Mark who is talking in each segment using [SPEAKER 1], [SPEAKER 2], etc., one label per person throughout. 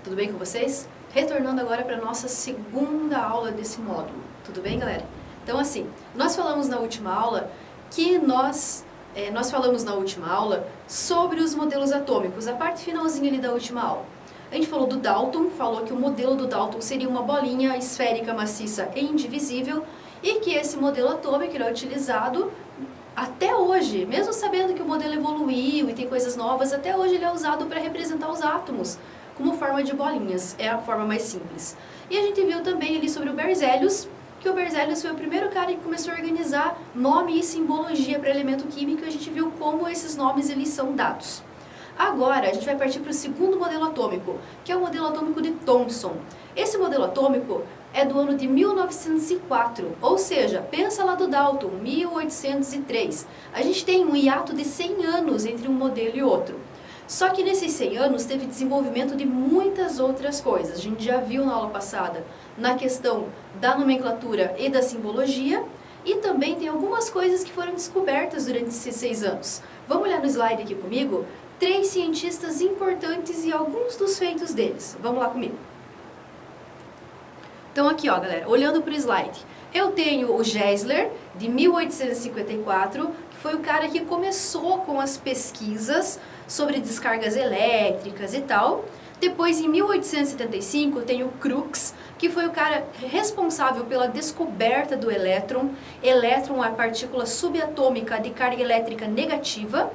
[SPEAKER 1] Tudo bem com vocês? Retornando agora para a nossa segunda aula desse módulo. Tudo bem, galera? Então, assim, nós falamos na última aula sobre os modelos atômicos, a parte finalzinha ali da última aula. A gente falou do Dalton, falou que o modelo do Dalton seria uma bolinha esférica, maciça e indivisível, e que esse modelo atômico ele é utilizado até hoje, mesmo sabendo que o modelo evoluiu e tem coisas novas, até hoje ele é usado para representar os átomos como forma de bolinhas, é a forma mais simples. E a gente viu também ali sobre o Berzelius, que o Berzelius foi o primeiro cara que começou a organizar nome e simbologia para elemento químico, e a gente viu como esses nomes eles são dados. Agora, a gente vai partir para o segundo modelo atômico, que é o modelo atômico de Thomson. Esse modelo atômico é do ano de 1904, ou seja, pensa lá do Dalton, 1803. A gente tem um hiato de 100 anos entre um modelo e outro. Só que nesses 100 anos teve desenvolvimento de muitas outras coisas. A gente já viu na aula passada na questão da nomenclatura e da simbologia, e também tem algumas coisas que foram descobertas durante esses 6 anos. Vamos olhar no slide aqui comigo? 3 cientistas importantes e alguns dos feitos deles. Vamos lá comigo. Então aqui, ó, galera, olhando para o slide, eu tenho o Geisler, de 1854, que foi o cara que começou com as pesquisas sobre descargas elétricas e tal. Depois, em 1875, tem o Crookes, que foi o cara responsável pela descoberta do elétron. Elétron é a partícula subatômica de carga elétrica negativa.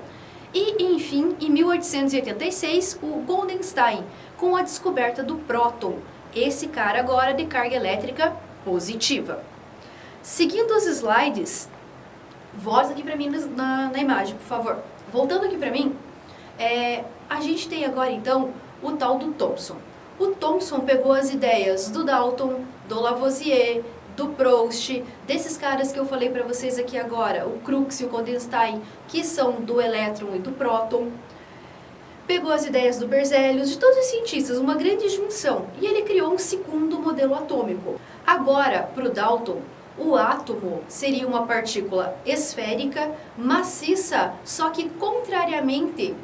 [SPEAKER 1] E, enfim, em 1886, o Goldenstein, com a descoberta do próton. Esse cara agora de carga elétrica positiva. Seguindo os slides, volta aqui para mim na imagem, por favor. Voltando aqui para mim, a gente tem agora então o tal do Thomson. O Thomson pegou as ideias do Dalton, do Lavoisier, do Proust, desses caras que eu falei para vocês aqui agora, o Crookes e o Goldenstein, que são do elétron e do próton. Pegou as ideias do Berzelius, de todos os cientistas, uma grande junção, e ele criou um segundo modelo atômico. Agora, para o Dalton, o átomo seria uma partícula esférica, maciça, só que contrariamente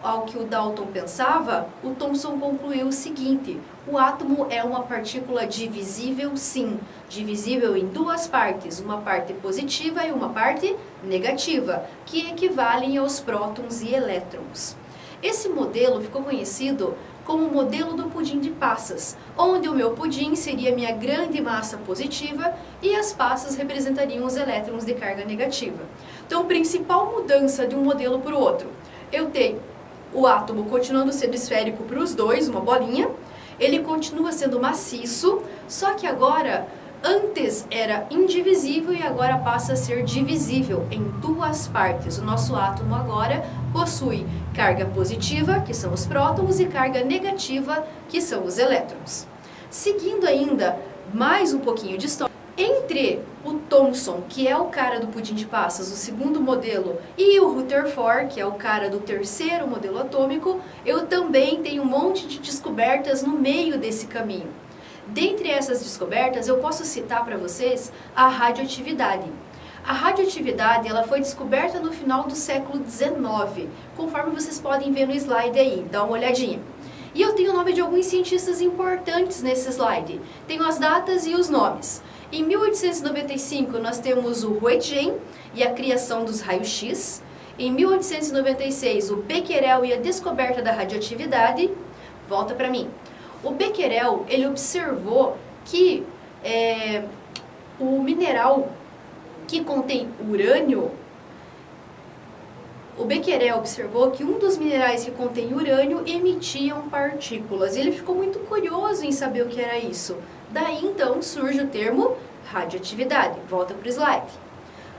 [SPEAKER 1] ao que o Dalton pensava, o Thomson concluiu o seguinte: o átomo é uma partícula divisível, sim, divisível em duas partes, uma parte positiva e uma parte negativa, que equivalem aos prótons e elétrons. Esse modelo ficou conhecido como o modelo do pudim de passas, onde o meu pudim seria minha grande massa positiva e as passas representariam os elétrons de carga negativa. Então, a principal mudança de um modelo para o outro, eu tenho o átomo continuando sendo esférico para os dois, uma bolinha, ele continua sendo maciço, só que agora, antes era indivisível e agora passa a ser divisível em duas partes. O nosso átomo agora possui carga positiva, que são os prótons, e carga negativa, que são os elétrons. Seguindo ainda mais um pouquinho de história, entre o Thomson, que é o cara do pudim de passas, o segundo modelo, e o Rutherford, que é o cara do terceiro modelo atômico, eu também tenho um monte de descobertas no meio desse caminho. Dentre essas descobertas, eu posso citar para vocês a radioatividade. A radioatividade ela foi descoberta no final do século XIX, conforme vocês podem ver no slide aí, dá uma olhadinha. E eu tenho o nome de alguns cientistas importantes nesse slide. Tenho as datas e os nomes. Em 1895, nós temos o Roentgen e a criação dos raios-x. Em 1896, o Becquerel e a descoberta da radioatividade. Volta para mim. O Becquerel, ele observou que o mineral que contém urânio, o Becquerel observou que um dos minerais que contém urânio emitiam partículas. Ele ficou muito curioso em saber o que era isso. Daí, então, surge o termo radioatividade. Volta para o slide.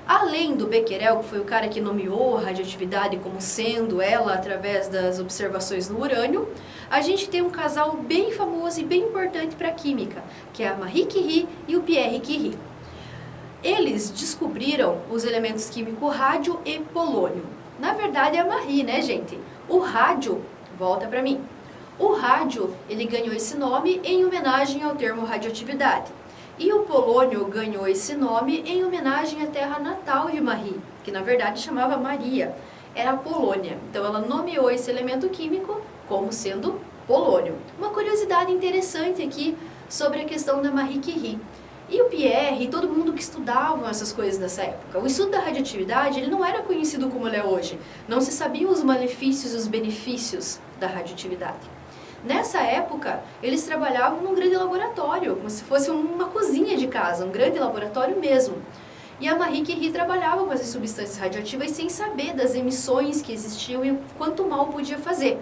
[SPEAKER 1] Além do Becquerel, que foi o cara que nomeou a radioatividade como sendo ela através das observações no urânio, a gente tem um casal bem famoso e bem importante para a química, que é a Marie Curie e o Pierre Curie. Eles descobriram os elementos químicos rádio e polônio. Na verdade é a Marie, né, gente? O rádio, volta para mim. O rádio, ele ganhou esse nome em homenagem ao termo radioatividade. E o polônio ganhou esse nome em homenagem à terra natal de Marie, que na verdade chamava Maria, era a Polônia. Então ela nomeou esse elemento químico como sendo polônio. Uma coisa curiosidade interessante aqui sobre a questão da Marie Curie. E o Pierre e todo mundo que estudavam essas coisas nessa época. O estudo da radioatividade ele não era conhecido como ele é hoje. Não se sabiam os malefícios e os benefícios da radioatividade. Nessa época, eles trabalhavam num grande laboratório, como se fosse uma cozinha de casa, um grande laboratório mesmo. E a Marie Curie trabalhava com essas substâncias radioativas sem saber das emissões que existiam e quanto mal podia fazer.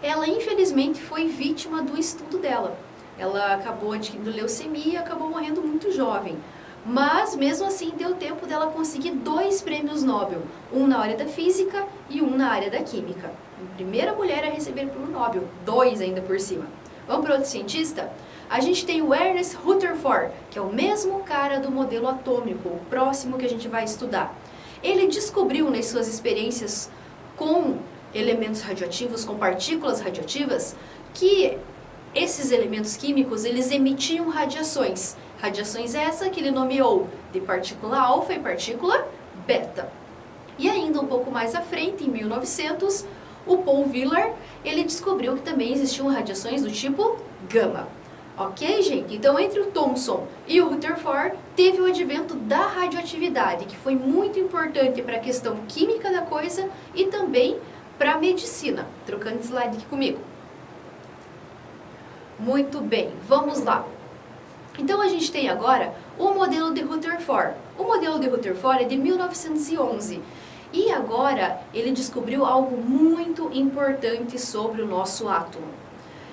[SPEAKER 1] Ela, infelizmente, foi vítima do estudo dela. Ela acabou adquirindo leucemia e acabou morrendo muito jovem. Mas, mesmo assim, deu tempo dela conseguir 2 prêmios Nobel. Um na área da física e um na área da química. A primeira mulher a receber o prêmio Nobel. 2 ainda por cima. Vamos para outro cientista? A gente tem o Ernest Rutherford, que é o mesmo cara do modelo atômico, o próximo que a gente vai estudar. Ele descobriu nas suas experiências com elementos radioativos, com partículas radioativas, que esses elementos químicos, eles emitiam radiações. Radiações essa que ele nomeou de partícula alfa e partícula beta. E ainda um pouco mais à frente, em 1900, o Paul Wheeler, ele descobriu que também existiam radiações do tipo gama. Ok, gente? Então, entre o Thomson e o Rutherford, teve o advento da radioatividade, que foi muito importante para a questão química da coisa e também para a medicina. Trocando de slide aqui comigo. Muito bem, vamos lá. Então, a gente tem agora o modelo de Rutherford. O modelo de Rutherford é de 1911. E agora, ele descobriu algo muito importante sobre o nosso átomo.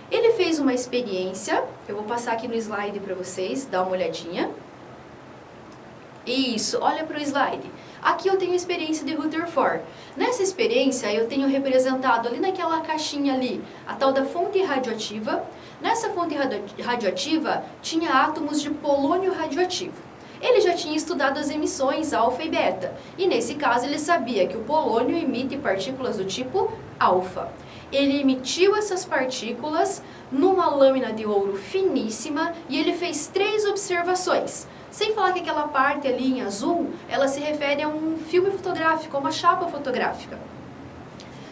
[SPEAKER 1] Ele fez uma experiência, eu vou passar aqui no slide para vocês, dá uma olhadinha. Isso, olha para o slide. Aqui eu tenho a experiência de Rutherford. Nessa experiência eu tenho representado ali naquela caixinha ali, a tal da fonte radioativa. Nessa fonte radioativa tinha átomos de polônio radioativo. Ele já tinha estudado as emissões alfa e beta, e nesse caso ele sabia que o polônio emite partículas do tipo alfa. Ele emitiu essas partículas numa lâmina de ouro finíssima e ele fez 3 observações. Sem falar que aquela parte ali em azul, ela se refere a um filme fotográfico, a uma chapa fotográfica.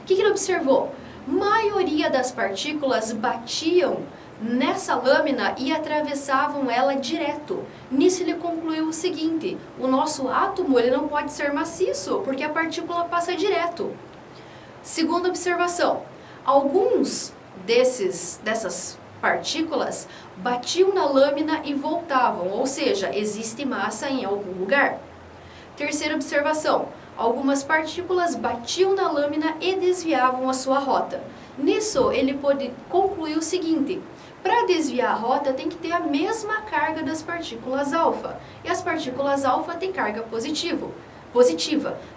[SPEAKER 1] O que ele observou? Maioria das partículas batiam nessa lâmina e atravessavam ela direto. Nisso ele concluiu o seguinte: o nosso átomo ele não pode ser maciço, porque a partícula passa direto. Segunda observação, alguns dessas partículas batiam na lâmina e voltavam, ou seja, existe massa em algum lugar. Terceira observação, algumas partículas batiam na lâmina e desviavam a sua rota. Nisso, ele pôde concluir o seguinte: para desviar a rota tem que ter a mesma carga das partículas alfa, e as partículas alfa têm carga positiva.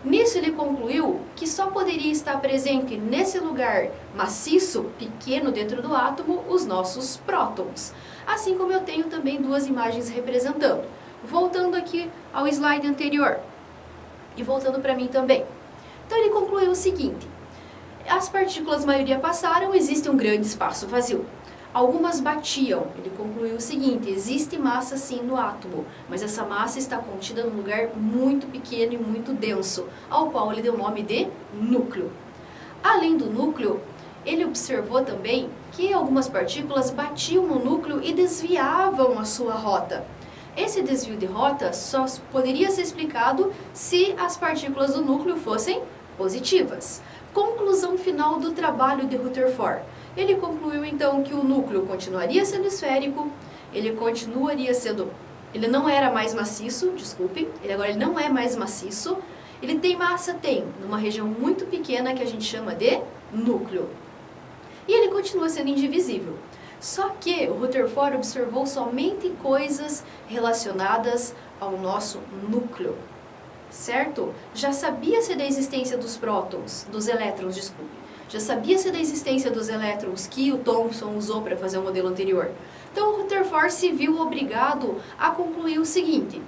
[SPEAKER 1] Nisso ele concluiu que só poderia estar presente nesse lugar maciço, pequeno dentro do átomo, os nossos prótons. Assim como eu tenho também 2 imagens representando. Voltando aqui ao slide anterior e voltando para mim também. Então ele concluiu o seguinte: as partículas, a maioria passaram, existe um grande espaço vazio. Algumas batiam. Ele concluiu o seguinte: existe massa sim no átomo, mas essa massa está contida num lugar muito pequeno e muito denso, ao qual ele deu o nome de núcleo. Além do núcleo, ele observou também que algumas partículas batiam no núcleo e desviavam a sua rota. Esse desvio de rota só poderia ser explicado se as partículas do núcleo fossem positivas. Conclusão final do trabalho de Rutherford. Ele concluiu então que o núcleo continuaria sendo esférico, ele não era mais maciço, ele não é mais maciço, ele tem massa, numa região muito pequena que a gente chama de núcleo. E ele continua sendo indivisível. Só que o Rutherford observou somente coisas relacionadas ao nosso núcleo, certo? Já sabia-se da existência dos elétrons, já sabia-se da existência dos elétrons que o Thomson usou para fazer o modelo anterior. Então, o Rutherford se viu obrigado a concluir o seguinte: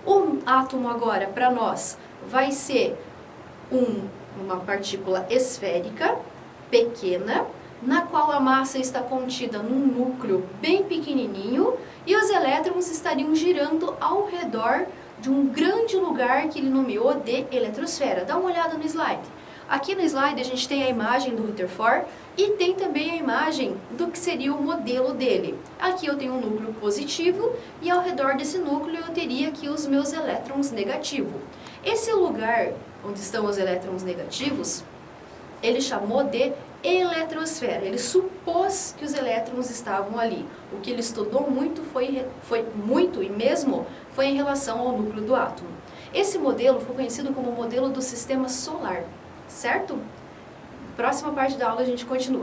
[SPEAKER 1] o átomo agora, para nós, vai ser uma partícula esférica, pequena, na qual a massa está contida num núcleo bem pequenininho e os elétrons estariam girando ao redor de um grande lugar que ele nomeou de eletrosfera. Dá uma olhada no slide. Aqui no slide a gente tem a imagem do Rutherford e tem também a imagem do que seria o modelo dele. Aqui eu tenho um núcleo positivo e ao redor desse núcleo eu teria aqui os meus elétrons negativos. Esse lugar onde estão os elétrons negativos, ele chamou de eletrosfera. Ele supôs que os elétrons estavam ali. O que ele estudou muito foi em relação ao núcleo do átomo. Esse modelo foi conhecido como o modelo do sistema solar, certo? Próxima parte da aula a gente continua.